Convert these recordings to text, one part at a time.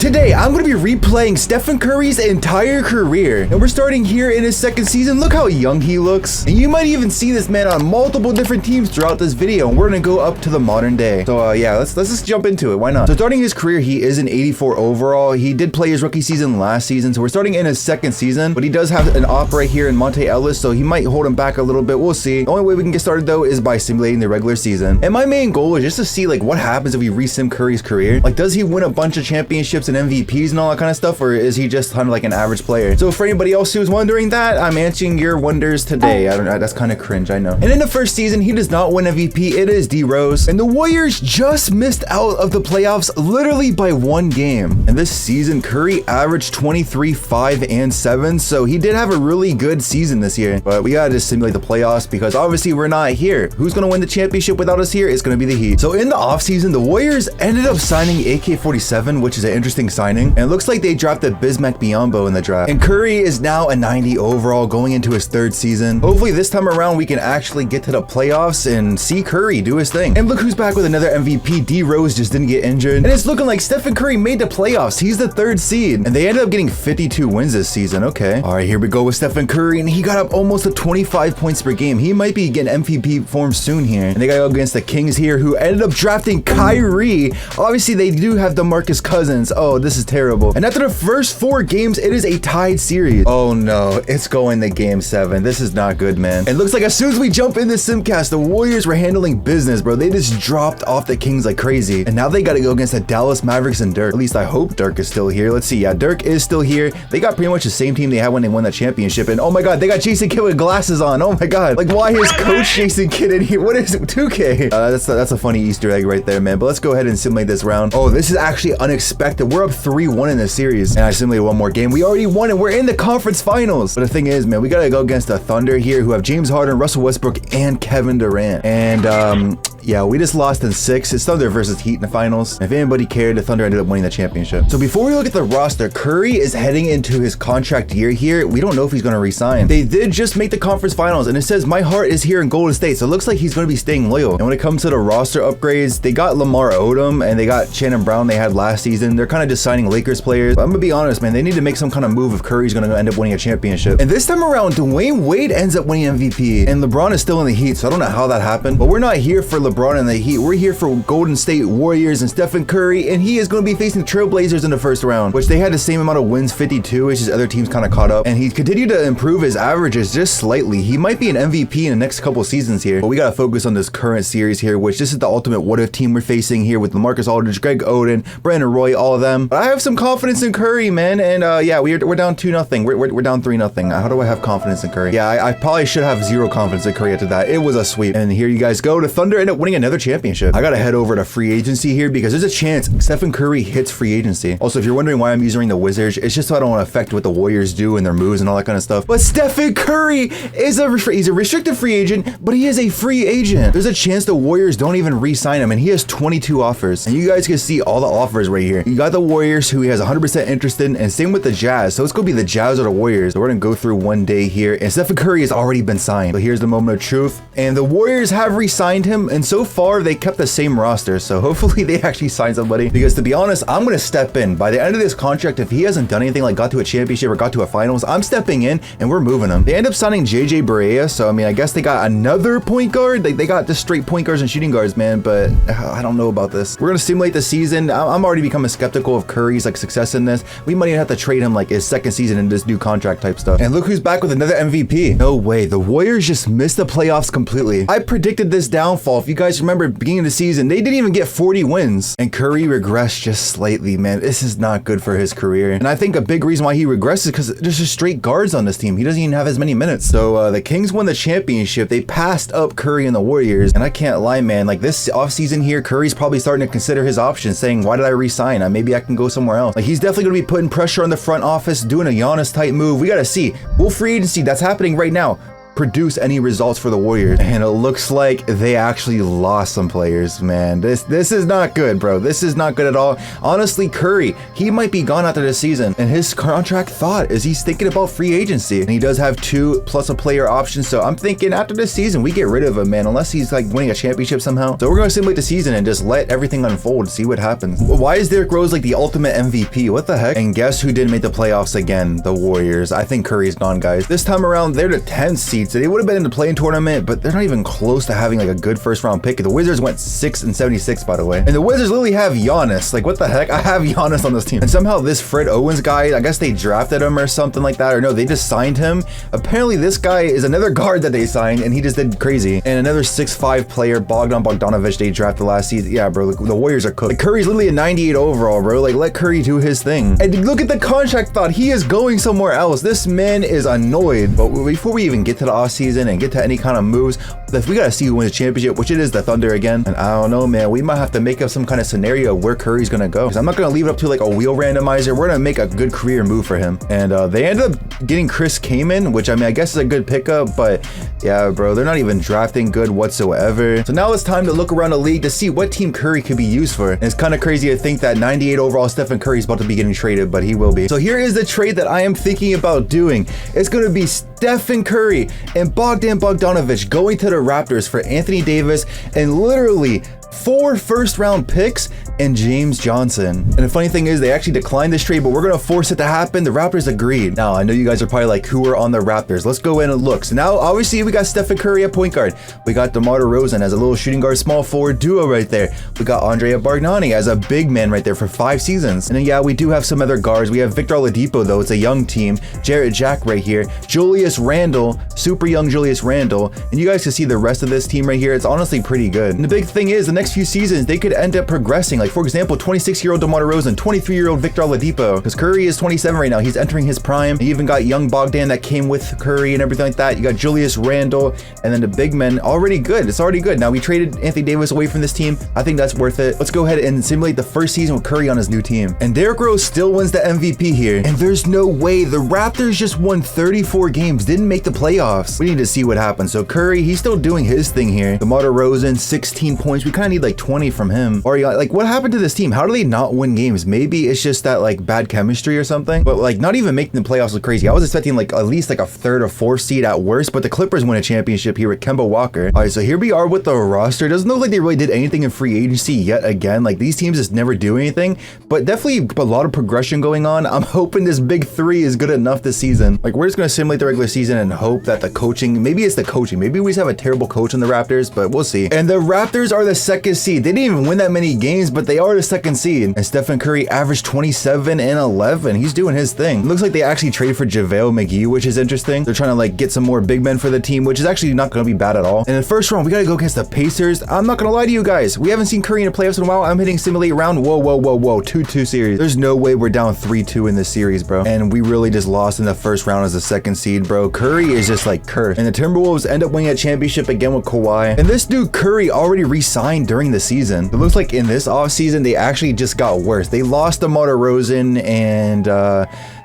Today, I'm going to be replaying Stephen Curry's entire career, and we're starting here in his second season. Look how young he looks, and you might even see this man on multiple different teams throughout this video, and we're going to go up to the modern day. So yeah, let's just jump into it. Why not? So starting his career, he is an 84 overall. He did play his rookie season last season, so we're starting in his second season, but he does have an op right here in Monte Ellis, so he might hold him back a little bit. We'll see. The only way we can get started though is by simulating the regular season, and my main goal is just to see like what happens if we resim Curry's career. Like, does he win a bunch of championships and MVPs and all that kind of stuff, or is he just kind of like an average player? So for anybody else who's wondering that, I'm answering your wonders today. I don't know, that's kind of cringe, I know. And in the first season, he does not win MVP. It is D Rose, and the Warriors just missed out of the playoffs literally by one game. And this season, Curry averaged 23, 5, and 7, so he did have a really good season this year. But we gotta just simulate the playoffs because obviously we're not here. Who's gonna win the championship without us here? It's gonna be the Heat. So in the offseason, the Warriors ended up signing AK-47, which is an interesting signing. And it looks like they drafted Bismack Biyombo in the draft. And Curry is now a 90 overall going into his third season. Hopefully this time around we can actually get to the playoffs and see Curry do his thing. And look who's back with another MVP. D Rose just didn't get injured. And it's looking like Stephen Curry made the playoffs. He's the third seed. And they ended up getting 52 wins this season. Okay. All right, here we go with Stephen Curry. And he got up almost to 25 points per game. He might be getting MVP form soon here. And they got to go against the Kings here, who ended up drafting Kyrie. Obviously they do have DeMarcus Cousins. Oh, this is terrible. And after the first 4 games, it is a tied series. Oh no, it's going to game 7. This is not good, man. It looks like as soon as we jump in this simcast, the Warriors were handling business, bro. They just dropped off the Kings like crazy. And now they got to go against the Dallas Mavericks and Dirk. At least I hope Dirk is still here. Let's see. Yeah, Dirk is still here. They got pretty much the same team they had when they won that championship. And oh my God, they got Jason Kidd with glasses on. Oh my God. Like, why is Coach Jason Kidd in here? What is it? 2K? That's a funny Easter egg right there, man. But let's go ahead and simulate this round. Oh, this is actually unexpected. We're up 3-1 in this series. And I simulated one more game. We already won and we're in the conference finals. But the thing is, man, we got to go against the Thunder here, who have James Harden, Russell Westbrook, and Kevin Durant. And yeah, we just lost in 6. It's Thunder versus Heat in the finals. If anybody cared, the Thunder ended up winning the championship. So before we look at the roster, Curry is heading into his contract year here. We don't know if he's going to resign. They did just make the conference finals, and it says my heart is here in Golden State. So it looks like he's going to be staying loyal. And when it comes to the roster upgrades, they got Lamar Odom and they got Shannon Brown they had last season. They're kind of just signing Lakers players. But I'm going to be honest, man, they need to make some kind of move if Curry's going to end up winning a championship. And this time around, Dwayne Wade ends up winning MVP, and LeBron is still in the Heat. So I don't know how that happened, but we're not here for LeBron and the Heat. We're here for Golden State Warriors and Stephen Curry, and he is going to be facing the Trailblazers in the first round, which they had the same amount of wins, 52, which is other teams kind of caught up, and he continued to improve his averages just slightly. He might be an MVP in the next couple seasons here, but we got to focus on this current series here, which this is the ultimate what if team we're facing here with LaMarcus Aldridge, Greg Oden, Brandon Roy, all of them. But I have some confidence in Curry, man, and yeah, we're down 2-0. We're down 3-0. How do I have confidence in Curry? Yeah, I probably should have 0 confidence in Curry after that. It was a sweep, and here you guys go. The Thunder end up winning another championship. I gotta head over to free agency here because there's a chance Stephen Curry hits free agency. Also, if you're wondering why I'm using the Wizards, it's just so I don't want to affect what the Warriors do and their moves and all that kind of stuff. But Stephen Curry is he's a restricted free agent, but he is a free agent. There's a chance the Warriors don't even re-sign him, and he has 22 offers. And you guys can see all the offers right here. You got the Warriors, who he has 100% interest in, and same with the Jazz. So it's gonna be the Jazz or the Warriors. So we're gonna go through one day here, and Stephen Curry has already been signed. So here's the moment of truth. And the Warriors have re-signed him, and so far they kept the same roster. So hopefully they actually sign somebody, because to be honest, I'm gonna step in by the end of this contract. If he hasn't done anything like got to a championship or got to a finals, I'm stepping in and we're moving him. They end up signing JJ Barea, so I mean, I guess they got another point guard. They got just straight point guards and shooting guards, man, but I don't know about this. We're gonna simulate the season. I'm already becoming skeptical of Curry's like success in this. We might even have to trade him like his second season in this new contract type stuff. And look who's back with another MVP. No way, the Warriors just missed the playoffs completely. I predicted this downfall. If you guys remember beginning of the season, they didn't even get 40 wins, and Curry regressed just slightly, man. This is not good for his career. And I think a big reason why he regressed is because there's just straight guards on this team. He doesn't even have as many minutes. So the Kings won the championship. They passed up Curry and the Warriors, and I can't lie, man, like this offseason here, Curry's probably starting to consider his options, saying, why did I resign? Maybe I can go somewhere else. Like, he's definitely going to be putting pressure on the front office, doing a Giannis type move. We got to see. Full free agency, that's happening right now. produce any results for the Warriors. And it looks like they actually lost some players, man. This is not good, bro. This is not good at all. Honestly, Curry, he might be gone after this season, and his contract thought is he's thinking about free agency, and he does have 2 plus a player option. So I'm thinking after this season, we get rid of him, man, unless he's like winning a championship somehow. So we're going to simulate the season and just let everything unfold, see what happens. Why is Derrick Rose like the ultimate MVP? What the heck? And guess who didn't make the playoffs again? The Warriors. I think Curry's gone, guys. This time around, they're the 10th seed, so they would have been in the play-in tournament, but they're not even close to having like a good first round pick. The Wizards went 6-76, by the way. And the Wizards literally have Giannis. Like, what the heck? I have Giannis on this team. And somehow this Fred Owens guy, I guess they drafted him or something like that, or no, they just signed him. Apparently this guy is another guard that they signed, and he just did crazy. And another 6'5" player, Bogdan Bogdanovic, they drafted last season. Yeah, bro, the Warriors are cooked. Like, Curry's literally a 98 overall, bro. Like, let Curry do his thing. And look at the contract thought. He is going somewhere else. This man is annoyed. But before we even get to the offseason and get to any kind of moves, we gotta see who wins the championship, which it is the Thunder again. And I don't know, man, we might have to make up some kind of scenario where Curry's gonna go, because I'm not gonna leave it up to like a wheel randomizer. We're gonna make a good career move for him. And they ended up getting Chris Kaman, which I mean, I guess is a good pickup, but yeah, bro, they're not even drafting good whatsoever. So now it's time to look around the league to see what team Curry could be used for. And it's kind of crazy to think that 98 overall Stephen Curry is about to be getting traded, but he will be. So here is the trade that I am thinking about doing. It's gonna be Stephen Curry and Bogdan Bogdanovic going to the Raptors for Anthony Davis and literally 4 first-round picks and James Johnson. And the funny thing is, they actually declined this trade, but we're gonna force it to happen. The Raptors agreed. Now, I know you guys are probably like, who are on the Raptors? Let's go in and look. So now, obviously, we got Stephen Curry at point guard. We got DeMar DeRozan as a little shooting guard, small forward duo right there. We got Andrea Bargnani as a big man right there for 5 seasons. And then, yeah, we do have some other guards. We have Victor Oladipo, though. It's a young team. Jarrett Jack right here. Julius Randle, super young Julius Randle. And you guys can see the rest of this team right here. It's honestly pretty good. And the big thing is, the next few seasons, they could end up progressing. Like, for example, 26-year-old DeMar DeRozan, 23-year-old Victor Oladipo, because Curry is 27 right now. He's entering his prime. You even got young Bogdan that came with Curry and everything like that. You got Julius Randle, and then the big men, already good. It's already good. Now, we traded Anthony Davis away from this team. I think that's worth it. Let's go ahead and simulate the first season with Curry on his new team. And Derrick Rose still wins the MVP here. And there's no way. The Raptors just won 34 games, didn't make the playoffs. We need to see what happens. So Curry, he's still doing his thing here. DeMar DeRozan, 16 points. We kind of need like 20 from him. Or like, what happened to this team? How do they not win games? Maybe it's just that like bad chemistry or something. But like, not even making the playoffs look crazy. I was expecting like at least like a 3rd or 4th seed at worst. But the Clippers win a championship here with Kemba Walker. All right, so here we are with the roster. It doesn't look like they really did anything in free agency yet again. Like, these teams just never do anything. But definitely a lot of progression going on. I'm hoping this big 3 is good enough this season. Like, we're just gonna simulate the regular season and hope that the coaching, maybe it's the coaching. Maybe we just have a terrible coach in the Raptors, but we'll see. And the Raptors are the 2nd seed. They didn't even win that many games, but they are the 2nd seed. And Stephen Curry averaged 27 and 11. He's doing his thing. It looks like they actually traded for JaVale McGee, which is interesting. They're trying to like get some more big men for the team, which is actually not going to be bad at all. And in the first round, we got to go against the Pacers. I'm not going to lie to you guys. We haven't seen Curry in the playoffs in a while. I'm hitting simulate round. Whoa, 2-2 series. There's no way we're down 3-2 in this series, bro. And we really just lost in the first round as the 2nd seed, bro. Curry is just like cursed. And the Timberwolves end up winning a championship again with Kawhi. And this dude Curry already re-signed during the season. It looks like in this offseason, they actually just got worse. They lost DeMar DeRozan and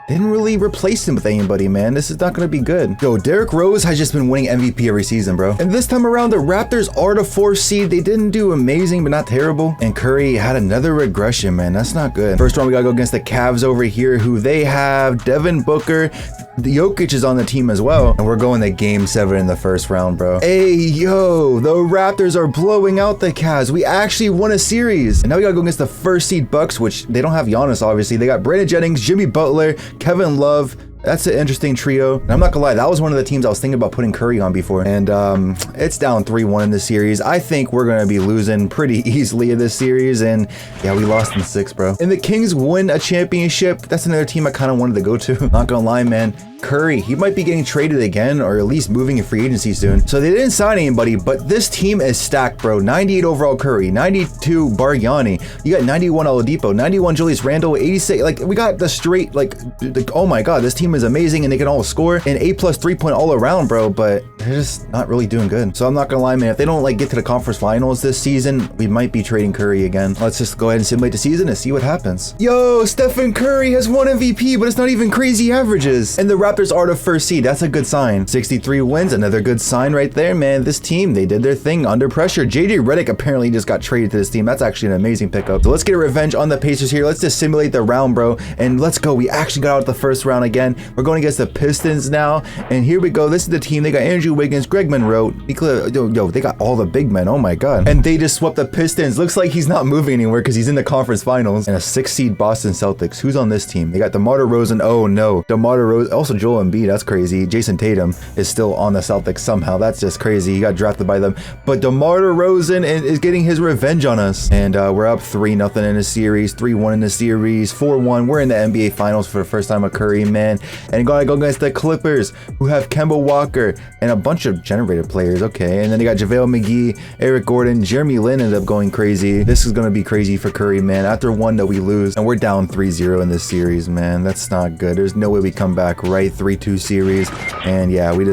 didn't really replace him with anybody, man. This is not going to be good. Yo, Derrick Rose has just been winning MVP every season, bro. And this time around, the Raptors are the 4th seed. They didn't do amazing, but not terrible. And Curry had another regression, man. That's not good. First round, we got to go against the Cavs over here, who they have Devin Booker. Jokic is on the team as well. And we're going to game 7 in the first round, bro. Hey, yo, the Raptors are blowing out the Cavs. We actually won a series. And now we got to go against the 1st seed Bucks, which they don't have Giannis, obviously. They got Brandon Jennings, Jimmy Butler, Kevin Love. That's an interesting trio. And I'm not gonna lie, that was one of the teams I was thinking about putting Curry on before. And it's down 3-1 in this series. I think we're gonna be losing pretty easily in this series. And yeah, we lost in 6, bro. And the Kings win a championship. That's another team I kind of wanted to go to. Not gonna lie, man. Curry, he might be getting traded again, or at least moving in free agency soon. So they didn't sign anybody, but this team is stacked, bro. 98 overall Curry, 92 Bargnani. You got 91 Oladipo, 91 Julius Randle, 86. Like, we got the straight, like, oh my God, this team is amazing and they can all score. And A+ 3-point all around, bro, but they're just not really doing good. So I'm not gonna lie, man. If they don't like get to the conference finals this season, we might be trading Curry again. Let's just go ahead and simulate the season and see what happens. Yo, Stephen Curry has won MVP, but it's not even crazy averages. And the Raptors are the first seed. That's a good sign. 63 wins, another good sign right there, man. This team, they did their thing under pressure. JJ Redick apparently just got traded to this team. That's actually an amazing pickup. So let's get a revenge on the Pacers here. Let's just simulate the round, bro. And let's go. We actually got out the first round again. We're going against the Pistons now. And here we go. This is the team. They got Andrew Wiggins, Greg Monroe, Nikola. Yo, they got all the big men. Oh my God. And they just swept the Pistons. Looks like he's not moving anywhere because he's in the conference finals. And a 6 seed Boston Celtics. Who's on this team? They got DeMar DeRozan. Oh no. DeMar DeRozan. Also Joel Embiid. That's crazy. Jason Tatum is still on the Celtics somehow. That's just crazy. He got drafted by them. But DeMar DeRozan is getting his revenge on us. And we're up 3-0 in the series, 3-1 in the series, 4-1. We're in the NBA Finals for the first time with Curry, man. And gotta go against the Clippers, who have Kemba Walker and a bunch of generated players. Okay, and then they got JaVale McGee, Eric Gordon, Jeremy Lin ended up going crazy. This is gonna be crazy for Curry, man. After one that we lose, and we're down 3-0 in this series, man. That's not good. There's no way we come back, right? 3-2 series, and yeah, we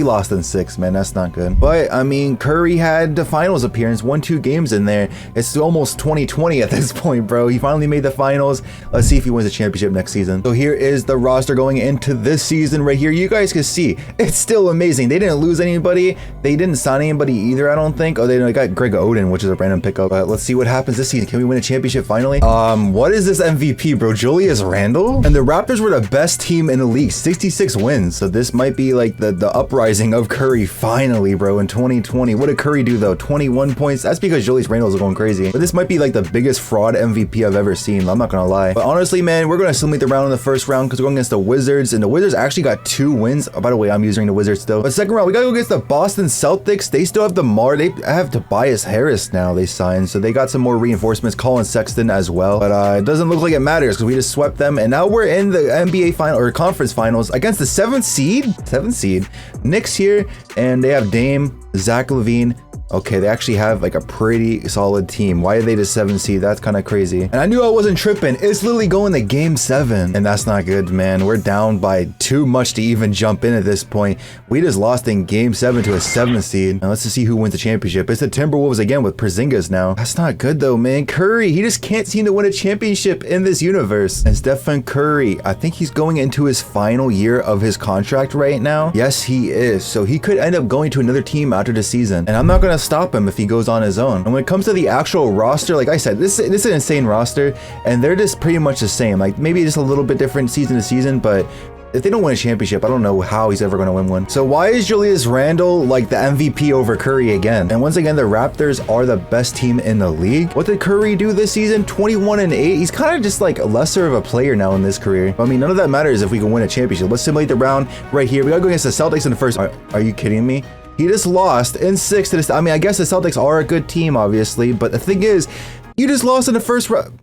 lost in 6, man. That's not good. But I mean, Curry had the finals appearance, won 2 games in there. It's almost 2020 at this point, bro. He finally made the finals. Let's see if he wins the championship next season. So here is the roster going into this season right here. You guys can see it's still amazing. They didn't lose anybody. They didn't sign anybody either, I don't think. Oh, they got Greg Oden, which is a random pickup. But let's see what happens this season. Can we win a championship finally? What is this MVP, bro? Julius Randle? And the Raptors were the best team in the league, 66 wins. So this might be like the uprising of Curry finally, bro, in 2020. What did Curry do though? 21 points. That's because Julius Randle is going crazy. But this might be like the biggest fraud MVP I've ever seen. I'm not gonna lie. But honestly, man, we're gonna simulate the round in the first round because we're going against the Wizards, and the Wizards actually got 2 wins. Oh, by the way, I'm using the Wizards still. But second round, we gotta go against the Boston Celtics. They still have they have Tobias Harris now. They signed, so they got some more reinforcements. Colin Sexton as well. But it doesn't look like it matters because we just swept them, and now we're in the NBA final or conference finals against the 7th seed Knicks here, and they have Dame, Zach LaVine. Okay, they actually have like a pretty solid team. Why are they the 7th seed? That's kind of crazy. And I knew I wasn't tripping. It's literally going to game 7. And that's not good, man. We're down by too much to even jump in at this point. We just lost in game 7 to a 7th seed. Now let's just see who wins the championship. It's the Timberwolves again with Porzingis now. That's not good though, man. Curry, he just can't seem to win a championship in this universe. And Stephen Curry, I think he's going into his final year of his contract right now. Yes, he is. So he could end up going to another team after the season. And I'm not going to stop him if he goes on his own. And when it comes to the actual roster, like I said, this is an insane roster, and they're just pretty much the same. Like maybe just a little bit different season to season, but if they don't win a championship, I don't know how he's ever going to win one. So why is Julius Randle like the MVP over Curry again? And once again, the Raptors are the best team in the league. What did Curry do this season? 21-8. He's kind of just like lesser of a player now in this career. I mean, none of that matters if we can win a championship. Let's simulate the round right here. We got to go against the Celtics in the first. Are you kidding me? He just lost in 6 to this. I mean, I guess the Celtics are a good team, obviously, but the thing is, you just lost in the first round.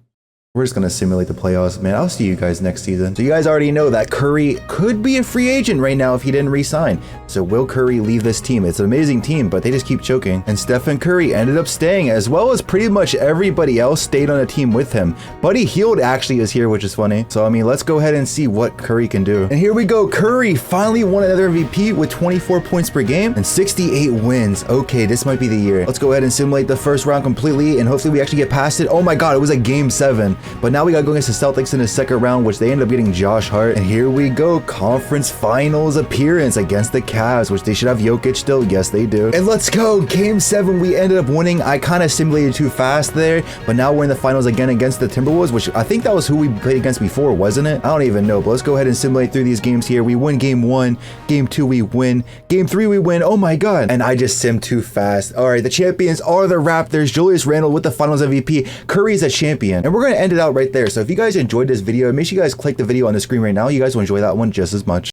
We're just going to simulate the playoffs, man. I'll see you guys next season. So you guys already know that Curry could be a free agent right now if he didn't re-sign. So will Curry leave this team? It's an amazing team, but they just keep choking. And Stephen Curry ended up staying, as well as pretty much everybody else stayed on the team with him. Buddy Hield actually is here, which is funny. So, I mean, let's go ahead and see what Curry can do. And here we go. Curry finally won another MVP with 24 points per game and 68 wins. Okay, this might be the year. Let's go ahead and simulate the first round completely, and hopefully we actually get past it. Oh my God, it was a game 7. But now we gotta go against the Celtics in the second round, which they end up getting Josh Hart. And here we go, conference finals appearance against the Cavs, which they should have Jokic still. Yes, they do. And let's go, game 7. We ended up winning. I kind of simulated too fast there, but now we're in the finals again against the Timberwolves, which I think that was who we played against before, wasn't it? I don't even know, but let's go ahead and simulate through these games here. We win game 1, game 2 we win, game 3 we win. Oh my God. And I just simmed too fast. All right, the champions are the Raptors. Julius Randle with the finals MVP. Curry's a champion. And we're going to end it out right there. So if you guys enjoyed this video, make sure you guys click the video on the screen right now. You guys will enjoy that one just as much.